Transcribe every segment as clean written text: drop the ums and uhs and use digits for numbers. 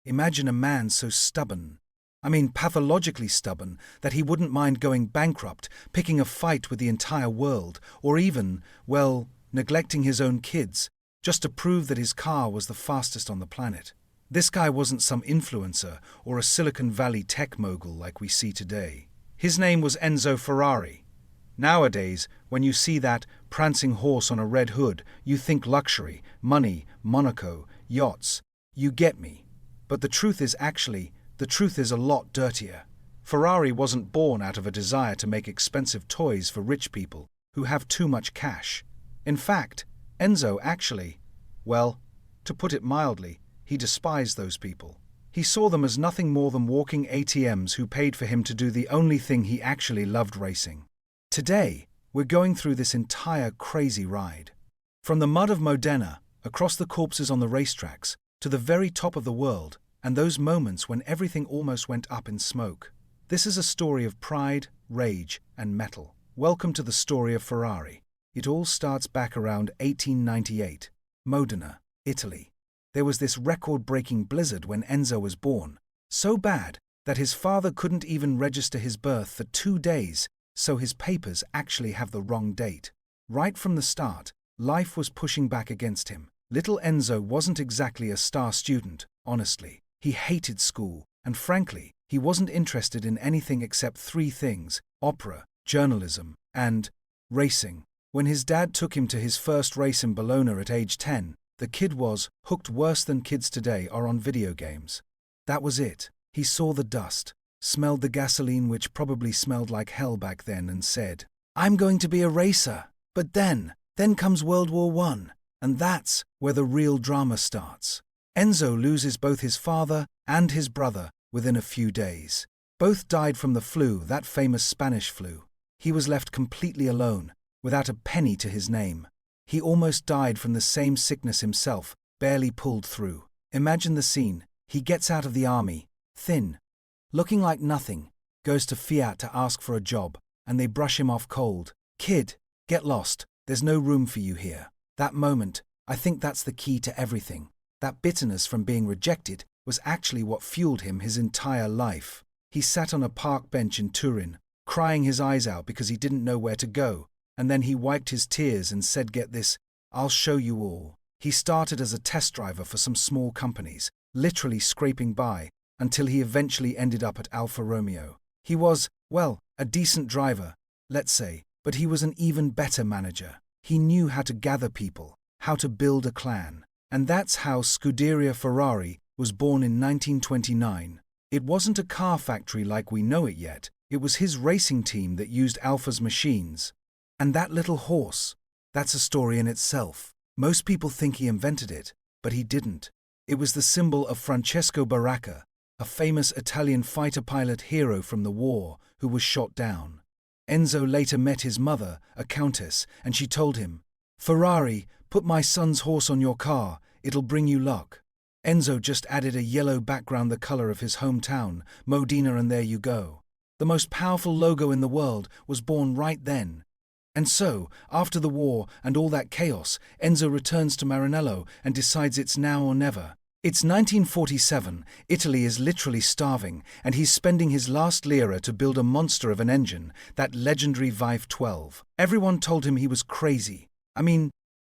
Imagine a man so stubborn. I mean, pathologically stubborn, that he wouldn't mind going bankrupt, picking a fight with the entire world, or even, well, neglecting his own kids, just to prove that his car was the fastest on the planet. This guy wasn't some influencer or a Silicon Valley tech mogul like we see today. His name was Enzo Ferrari. Nowadays, when you see that prancing horse on a red hood, you think luxury, money, Monaco, yachts. You get me. But the truth is a lot dirtier. Ferrari wasn't born out of a desire to make expensive toys for rich people who have too much cash. In fact, Enzo well, to put it mildly, he despised those people. He saw them as nothing more than walking ATMs who paid for him to do the only thing he actually loved: racing. Today, we're going through this entire crazy ride. From the mud of Modena, across the corpses on the racetracks, to the very top of the world, and those moments when everything almost went up in smoke. This is a story of pride, rage, and metal. Welcome to the story of Ferrari. It all starts back around 1898, Modena, Italy. There was this record-breaking blizzard when Enzo was born, so bad that his father couldn't even register his birth for 2 days, so his papers actually have the wrong date. Right from the start, life was pushing back against him. Little Enzo wasn't exactly a star student, honestly. He hated school, and frankly, he wasn't interested in anything except 3 things: opera, journalism, and racing. When his dad took him to his first race in Bologna at age 10, the kid was hooked worse than kids today are on video games. That was it. He saw the dust, smelled the gasoline, which probably smelled like hell back then, and said, "I'm going to be a racer." But then comes World War I, and that's where the real drama starts. Enzo loses both his father and his brother within a few days. Both died from the flu, that famous Spanish flu. He was left completely alone, without a penny to his name. He almost died from the same sickness himself, barely pulled through. Imagine the scene. He gets out of the army, thin, looking like nothing, goes to Fiat to ask for a job, and they brush him off cold. "Kid, get lost. There's no room for you here." That moment, I think that's the key to everything. That bitterness from being rejected was actually what fueled him his entire life. He sat on a park bench in Turin, crying his eyes out because he didn't know where to go, and then he wiped his tears and said, "Get this, I'll show you all." He started as a test driver for some small companies, literally scraping by, until he eventually ended up at Alfa Romeo. He was, well, a decent driver, let's say, but he was an even better manager. He knew how to gather people, how to build a clan. And that's how Scuderia Ferrari was born in 1929. It wasn't a car factory like we know it yet. It was his racing team that used Alfa's machines. And that little horse, that's a story in itself. Most people think he invented it, but he didn't. It was the symbol of Francesco Baracca, a famous Italian fighter pilot hero from the war who was shot down. Enzo later met his mother, a countess, and she told him, "Ferrari, put my son's horse on your car, it'll bring you luck." Enzo just added a yellow background, the color of his hometown, Modena, and there you go. The most powerful logo in the world was born right then. And so, after the war and all that chaos, Enzo returns to Maranello and decides it's now or never. It's 1947, Italy is literally starving, and he's spending his last lira to build a monster of an engine, that legendary Vive 12. Everyone told him he was crazy. I mean,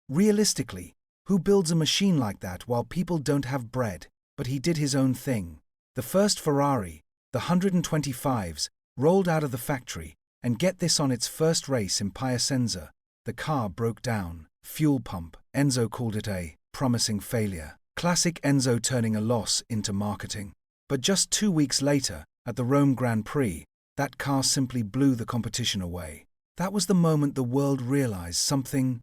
realistically, who builds a machine like that while people don't have bread? But he did his own thing. The first Ferrari, the 125s, rolled out of the factory, and get this, on its first race in Piacenza, the car broke down. Fuel pump. Enzo called it a promising failure. Classic Enzo turning a loss into marketing. But just 2 weeks later, at the Rome Grand Prix, that car simply blew the competition away. That was the moment the world realized something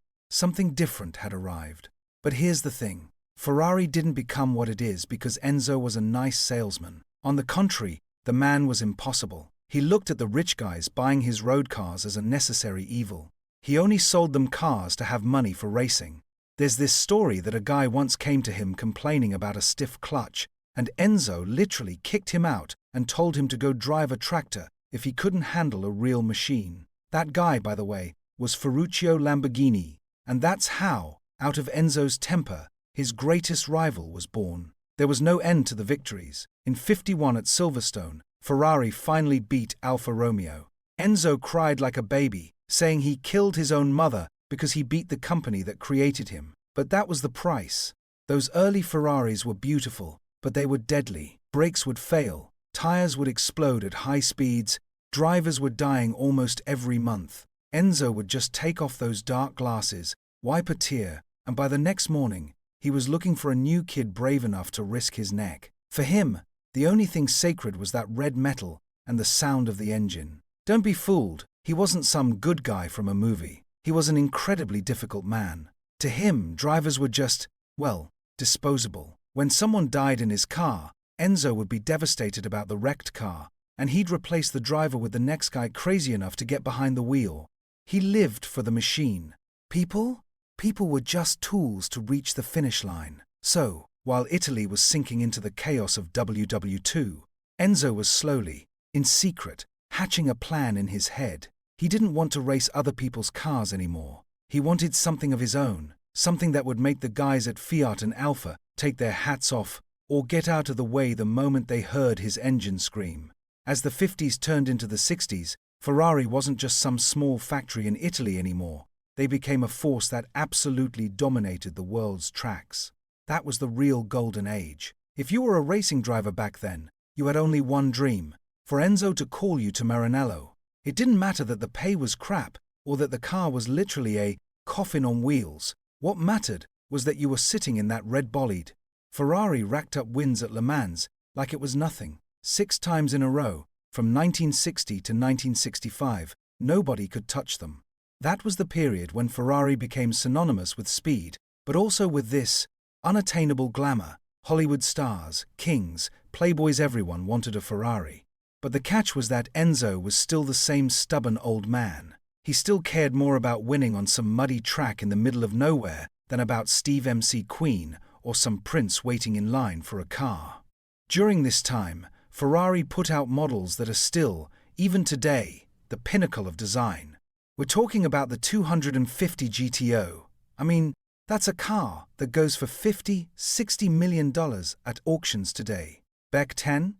different had arrived. But here's the thing. Ferrari didn't become what it is because Enzo was a nice salesman. On the contrary, the man was impossible. He looked at the rich guys buying his road cars as a necessary evil. He only sold them cars to have money for racing. There's this story that a guy once came to him complaining about a stiff clutch, and Enzo literally kicked him out and told him to go drive a tractor if he couldn't handle a real machine. That guy, by the way, was Ferruccio Lamborghini, and that's how, out of Enzo's temper, his greatest rival was born. There was no end to the victories. In '51 at Silverstone, Ferrari finally beat Alfa Romeo. Enzo cried like a baby, saying he killed his own mother because he beat the company that created him. But that was the price. Those early Ferraris were beautiful, but they were deadly. Brakes would fail, tires would explode at high speeds, drivers were dying almost every month. Enzo would just take off those dark glasses, wipe a tear, and by the next morning, he was looking for a new kid brave enough to risk his neck. For him, the only thing sacred was that red metal and the sound of the engine. Don't be fooled, he wasn't some good guy from a movie. He was an incredibly difficult man. To him, drivers were just, well, disposable. When someone died in his car, Enzo would be devastated about the wrecked car, and he'd replace the driver with the next guy crazy enough to get behind the wheel. He lived for the machine. People were just tools to reach the finish line. So, while Italy was sinking into the chaos of WW2, Enzo was slowly, in secret, hatching a plan in his head. He didn't want to race other people's cars anymore. He wanted something of his own, something that would make the guys at Fiat and Alfa take their hats off or get out of the way the moment they heard his engine scream. As the 50s turned into the 60s, Ferrari wasn't just some small factory in Italy anymore. They became a force that absolutely dominated the world's tracks. That was the real golden age. If you were a racing driver back then, you had only one dream: for Enzo to call you to Maranello. It didn't matter that the pay was crap or that the car was literally a coffin on wheels. What mattered was that you were sitting in that red bolide. Ferrari racked up wins at Le Mans like it was nothing. 6 times in a row, from 1960 to 1965, nobody could touch them. That was the period when Ferrari became synonymous with speed, but also with this unattainable glamour. Hollywood stars, kings, playboys, everyone wanted a Ferrari. But the catch was that Enzo was still the same stubborn old man. He still cared more about winning on some muddy track in the middle of nowhere than about Steve MC Queen or some prince waiting in line for a car. During this time, Ferrari put out models that are still, even today, the pinnacle of design. We're talking about the 250 GTO. I mean, that's a car that goes for $50–60 million at auctions today. Back 10?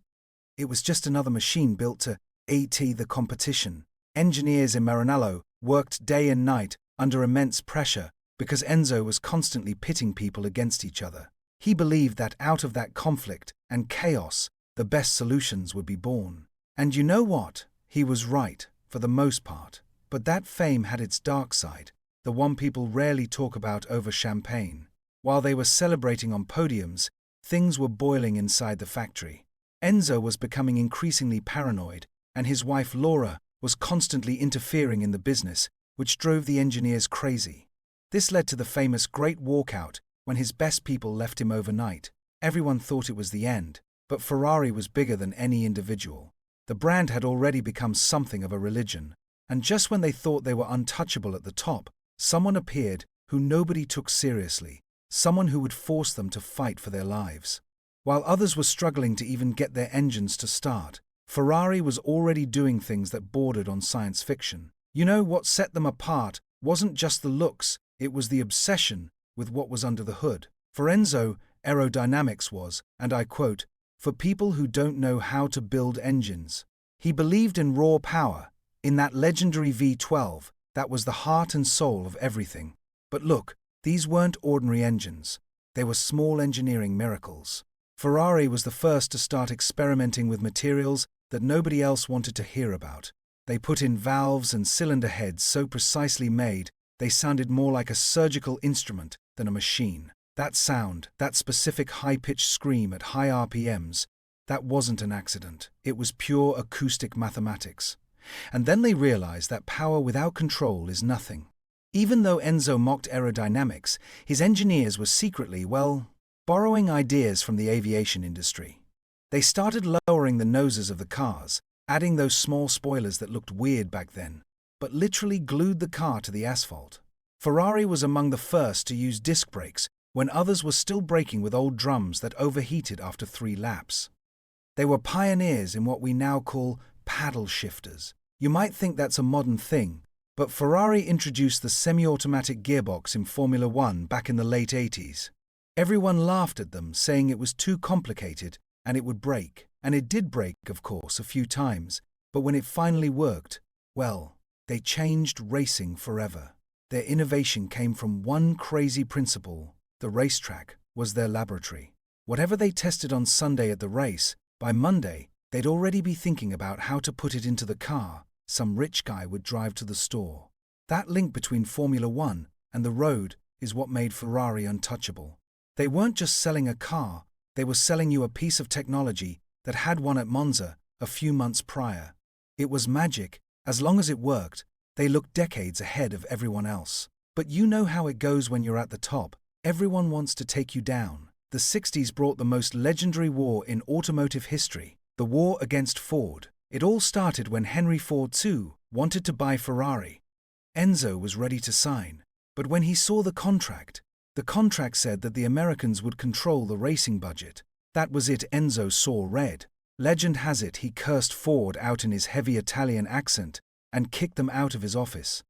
It was just another machine built to AT the competition. Engineers in Maranello worked day and night under immense pressure because Enzo was constantly pitting people against each other. He believed that out of that conflict and chaos, the best solutions would be born. And you know what? He was right, for the most part. But that fame had its dark side, the one people rarely talk about over champagne. While they were celebrating on podiums, things were boiling inside the factory. Enzo was becoming increasingly paranoid, and his wife Laura was constantly interfering in the business, which drove the engineers crazy. This led to the famous Great Walkout, when his best people left him overnight. Everyone thought it was the end, but Ferrari was bigger than any individual. The brand had already become something of a religion, and just when they thought they were untouchable at the top, someone appeared who nobody took seriously, someone who would force them to fight for their lives. While others were struggling to even get their engines to start, Ferrari was already doing things that bordered on science fiction. You know, what set them apart wasn't just the looks, it was the obsession with what was under the hood. For Enzo, aerodynamics was, and I quote, "for people who don't know how to build engines." He believed in raw power, in that legendary V12 that was the heart and soul of everything. But look, these weren't ordinary engines. They were small engineering miracles. Ferrari was the first to start experimenting with materials that nobody else wanted to hear about. They put in valves and cylinder heads so precisely made, they sounded more like a surgical instrument than a machine. That sound, that specific high-pitched scream at high RPMs, that wasn't an accident. It was pure acoustic mathematics. And then they realized that power without control is nothing. Even though Enzo mocked aerodynamics, his engineers were secretly, well, borrowing ideas from the aviation industry. They started lowering the noses of the cars, adding those small spoilers that looked weird back then, but literally glued the car to the asphalt. Ferrari was among the first to use disc brakes when others were still braking with old drums that overheated after 3 laps. They were pioneers in what we now call paddle shifters. You might think that's a modern thing, but Ferrari introduced the semi-automatic gearbox in Formula One back in the late 80s. Everyone laughed at them, saying it was too complicated and it would break. And it did break, of course, a few times, but when it finally worked, well, they changed racing forever. Their innovation came from one crazy principle: the racetrack was their laboratory. Whatever they tested on Sunday at the race, by Monday, they'd already be thinking about how to put it into the car some rich guy would drive to the store. That link between Formula One and the road is what made Ferrari untouchable. They weren't just selling a car, they were selling you a piece of technology that had won at Monza a few months prior. It was magic. As long as it worked, they looked decades ahead of everyone else. But you know how it goes when you're at the top. Everyone wants to take you down. The 60s brought the most legendary war in automotive history, the war against Ford. It all started when Henry Ford II wanted to buy Ferrari. Enzo was ready to sign, but when he saw the contract said that the Americans would control the racing budget. That was it. Enzo saw red. Legend has it he cursed Ford out in his heavy Italian accent and kicked them out of his office.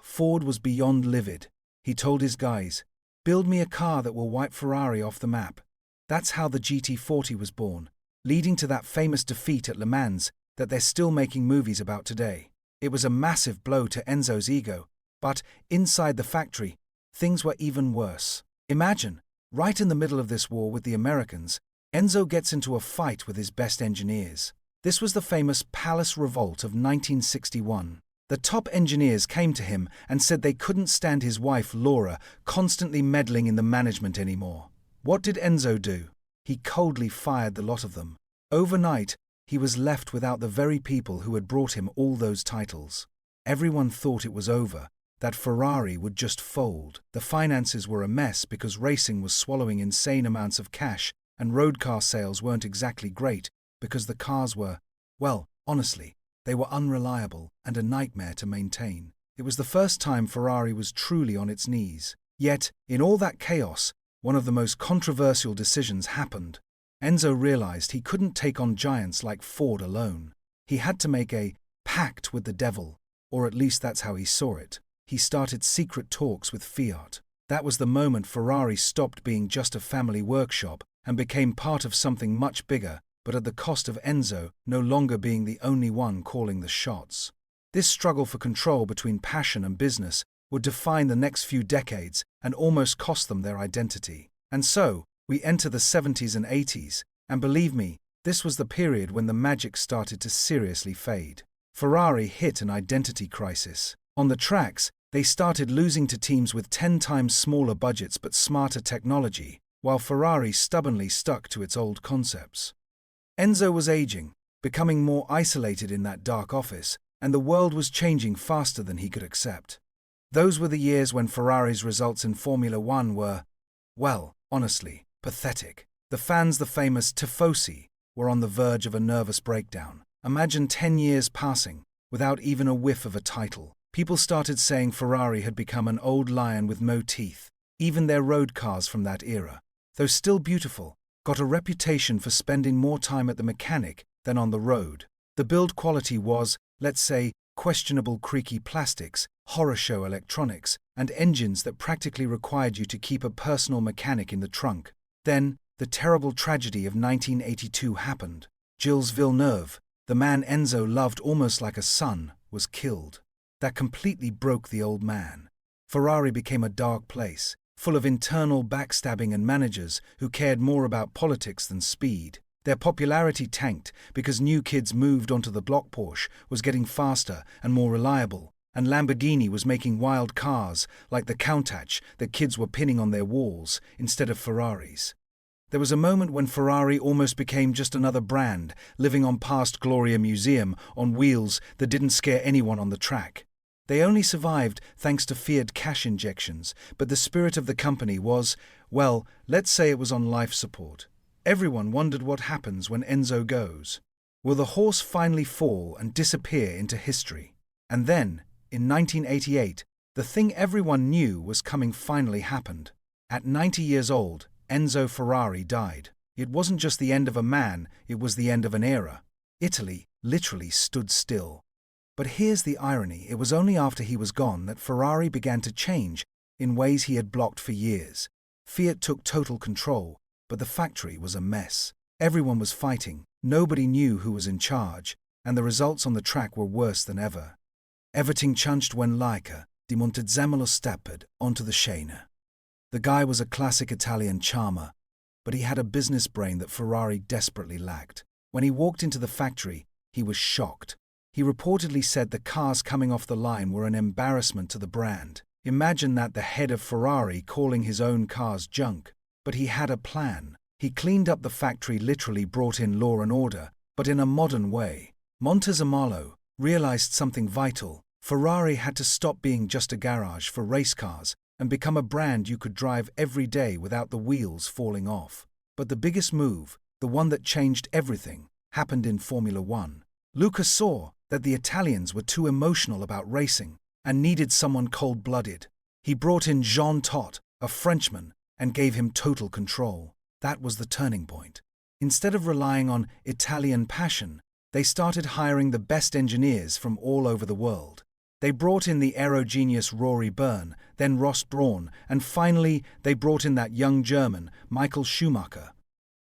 Ford was beyond livid. He told his guys, "Build me a car that will wipe Ferrari off the map." That's how the GT40 was born, leading to that famous defeat at Le Mans that they're still making movies about today. It was a massive blow to Enzo's ego, but inside the factory, things were even worse. Imagine, right in the middle of this war with the Americans, Enzo gets into a fight with his best engineers. This was the famous Palace Revolt of 1961. The top engineers came to him and said they couldn't stand his wife Laura constantly meddling in the management anymore. What did Enzo do? He coldly fired the lot of them. Overnight, he was left without the very people who had brought him all those titles. Everyone thought it was over, that Ferrari would just fold. The finances were a mess because racing was swallowing insane amounts of cash, and road car sales weren't exactly great because the cars were, well, honestly, they were unreliable and a nightmare to maintain. It was the first time Ferrari was truly on its knees. Yet, in all that chaos, one of the most controversial decisions happened. Enzo realized he couldn't take on giants like Ford alone. He had to make a pact with the devil, or at least that's how he saw it. He started secret talks with Fiat. That was the moment Ferrari stopped being just a family workshop and became part of something much bigger, but at the cost of Enzo no longer being the only one calling the shots. This struggle for control between passion and business would define the next few decades and almost cost them their identity. And so, we enter the 70s and 80s, and believe me, this was the period when the magic started to seriously fade. Ferrari hit an identity crisis. On the tracks, they started losing to teams with 10 times smaller budgets but smarter technology, while Ferrari stubbornly stuck to its old concepts. Enzo was aging, becoming more isolated in that dark office, and the world was changing faster than he could accept. Those were the years when Ferrari's results in Formula One were, well, honestly, pathetic. The fans, the famous tifosi, were on the verge of a nervous breakdown. Imagine 10 years passing, without even a whiff of a title. People started saying Ferrari had become an old lion with no teeth. Even their road cars from that era, though still beautiful, got a reputation for spending more time at the mechanic than on the road. The build quality was, let's say, questionable creaky plastics, horror show electronics, and engines that practically required you to keep a personal mechanic in the trunk. Then, the terrible tragedy of 1982 happened. Gilles Villeneuve, the man Enzo loved almost like a son, was killed. That completely broke the old man. Ferrari became a dark place, full of internal backstabbing and managers who cared more about politics than speed. Their popularity tanked because new kids moved onto the block. Porsche was getting faster and more reliable, and Lamborghini was making wild cars like the Countach that kids were pinning on their walls instead of Ferraris. There was a moment when Ferrari almost became just another brand, living on past Gloria Museum on wheels that didn't scare anyone on the track. They only survived thanks to Fiat cash injections, but the spirit of the company was, well, let's say it was on life support. Everyone wondered what happens when Enzo goes. Will the horse finally fall and disappear into history? And then, in 1988, the thing everyone knew was coming finally happened. At 90 years old, Enzo Ferrari died. It wasn't just the end of a man, it was the end of an era. Italy literally stood still. But here's the irony, it was only after he was gone that Ferrari began to change in ways he had blocked for years. Fiat took total control, but the factory was a mess. Everyone was fighting, nobody knew who was in charge, and the results on the track were worse than ever. Everything changed when Leica demonted Zemelo stepped onto the Scene. The guy was a classic Italian charmer, but he had a business brain that Ferrari desperately lacked. When he walked into the factory, he was shocked. He reportedly said the cars coming off the line were an embarrassment to the brand. Imagine that, the head of Ferrari calling his own cars junk. But he had a plan. He cleaned up the factory, literally brought in law and order, but in a modern way. Montezemolo realized something vital. Ferrari had to stop being just a garage for race cars and become a brand you could drive every day without the wheels falling off. But the biggest move, the one that changed everything, happened in Formula One. Luca saw that the Italians were too emotional about racing and needed someone cold-blooded. He brought in Jean Todt, a Frenchman, and gave him total control. That was the turning point. Instead of relying on Italian passion, they started hiring the best engineers from all over the world. They brought in the aero-genius Rory Byrne, then Ross Brawn, and finally they brought in that young German, Michael Schumacher.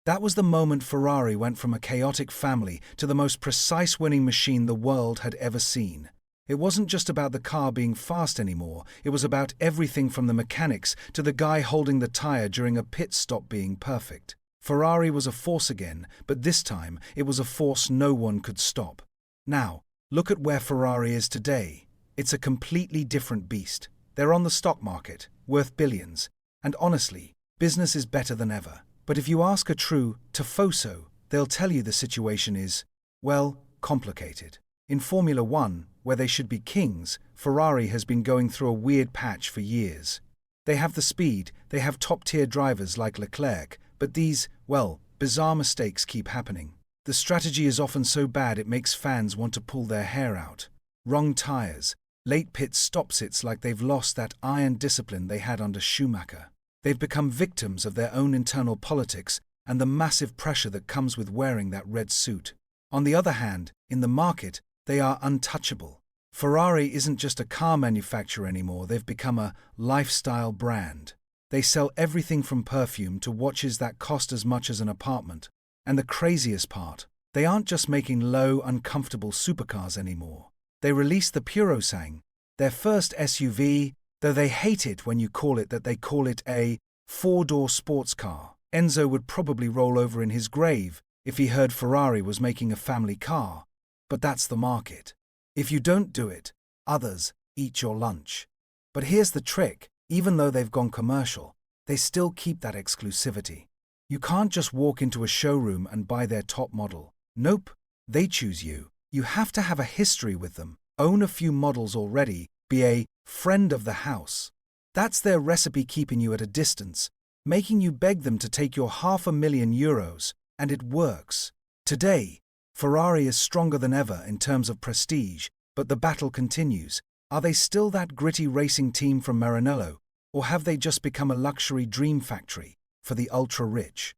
That was the moment Ferrari went from a chaotic family to the most precise winning machine the world had ever seen. It wasn't just about the car being fast anymore, it was about everything from the mechanics to the guy holding the tire during a pit stop being perfect. Ferrari was a force again, but this time it was a force no one could stop. Now, look at where Ferrari is today. It's a completely different beast. They're on the stock market, worth billions, and honestly, business is better than ever. But if you ask a true tifoso, they'll tell you the situation is, well, complicated. In Formula One, where they should be kings, Ferrari has been going through a weird patch for years. They have the speed, they have top-tier drivers like Leclerc, but these, well, bizarre mistakes keep happening. The strategy is often so bad it makes fans want to pull their hair out. Wrong tires, late pit stop-sits, like they've lost that iron discipline they had under Schumacher. They've become victims of their own internal politics and the massive pressure that comes with wearing that red suit. On the other hand, in the market, they are untouchable. Ferrari isn't just a car manufacturer anymore, they've become a lifestyle brand. They sell everything from perfume to watches that cost as much as an apartment. And the craziest part, they aren't just making low, uncomfortable supercars anymore. They released the Purosangue, their first SUV, though they hate it when you call it that. They call it a four-door sports car. Enzo would probably roll over in his grave if he heard Ferrari was making a family car. But that's the market. If you don't do it, others eat your lunch. But here's the trick, even though they've gone commercial, they still keep that exclusivity. You can't just walk into a showroom and buy their top model. Nope, they choose you. You have to have a history with them, own a few models already, be a friend of the house. That's their recipe, keeping you at a distance, making you beg them to take your €500,000, and it works. Today, Ferrari is stronger than ever in terms of prestige, but the battle continues. Are they still that gritty racing team from Maranello, or have they just become a luxury dream factory for the ultra-rich?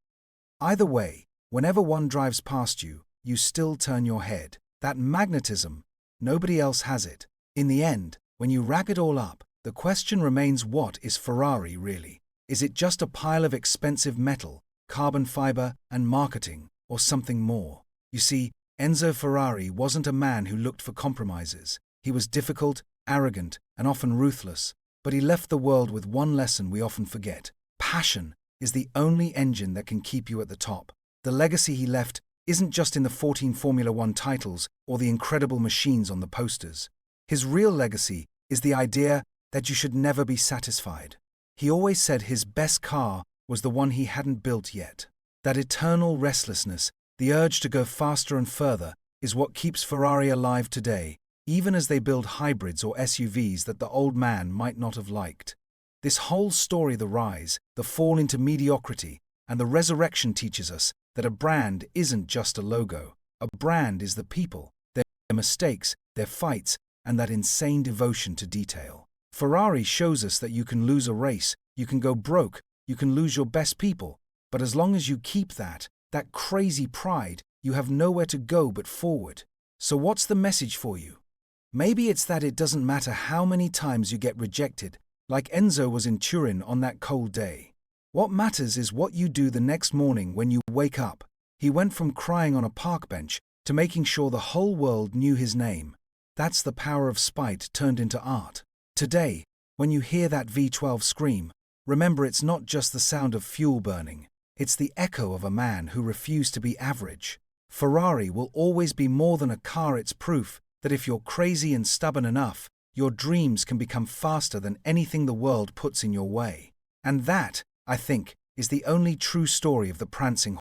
Either way, whenever one drives past you, you still turn your head. That magnetism, nobody else has it. In the end, when you wrap it all up, the question remains, what is Ferrari really? Is it just a pile of expensive metal, carbon fiber, and marketing, or something more? You see, Enzo Ferrari wasn't a man who looked for compromises. He was difficult, arrogant, and often ruthless, but he left the world with one lesson we often forget. Passion is the only engine that can keep you at the top. The legacy he left isn't just in the 14 Formula One titles or the incredible machines on the posters. His real legacy is the idea that you should never be satisfied. He always said his best car was the one he hadn't built yet. That eternal restlessness, the urge to go faster and further, is what keeps Ferrari alive today, even as they build hybrids or SUVs that the old man might not have liked. This whole story, the rise, the fall into mediocrity, and the resurrection, teaches us that a brand isn't just a logo. A brand is the people, their mistakes, their fights, and that insane devotion to detail. Ferrari shows us that you can lose a race, you can go broke, you can lose your best people, but as long as you keep that crazy pride, you have nowhere to go but forward. So what's the message for you? Maybe it's that it doesn't matter how many times you get rejected, like Enzo was in Turin on that cold day. What matters is what you do the next morning when you wake up. He went from crying on a park bench to making sure the whole world knew his name. That's the power of spite turned into art. Today, when you hear that V12 scream, remember it's not just the sound of fuel burning. It's the echo of a man who refused to be average. Ferrari will always be more than a car. It's proof that if you're crazy and stubborn enough, your dreams can become faster than anything the world puts in your way. And that, I think, is the only true story of the prancing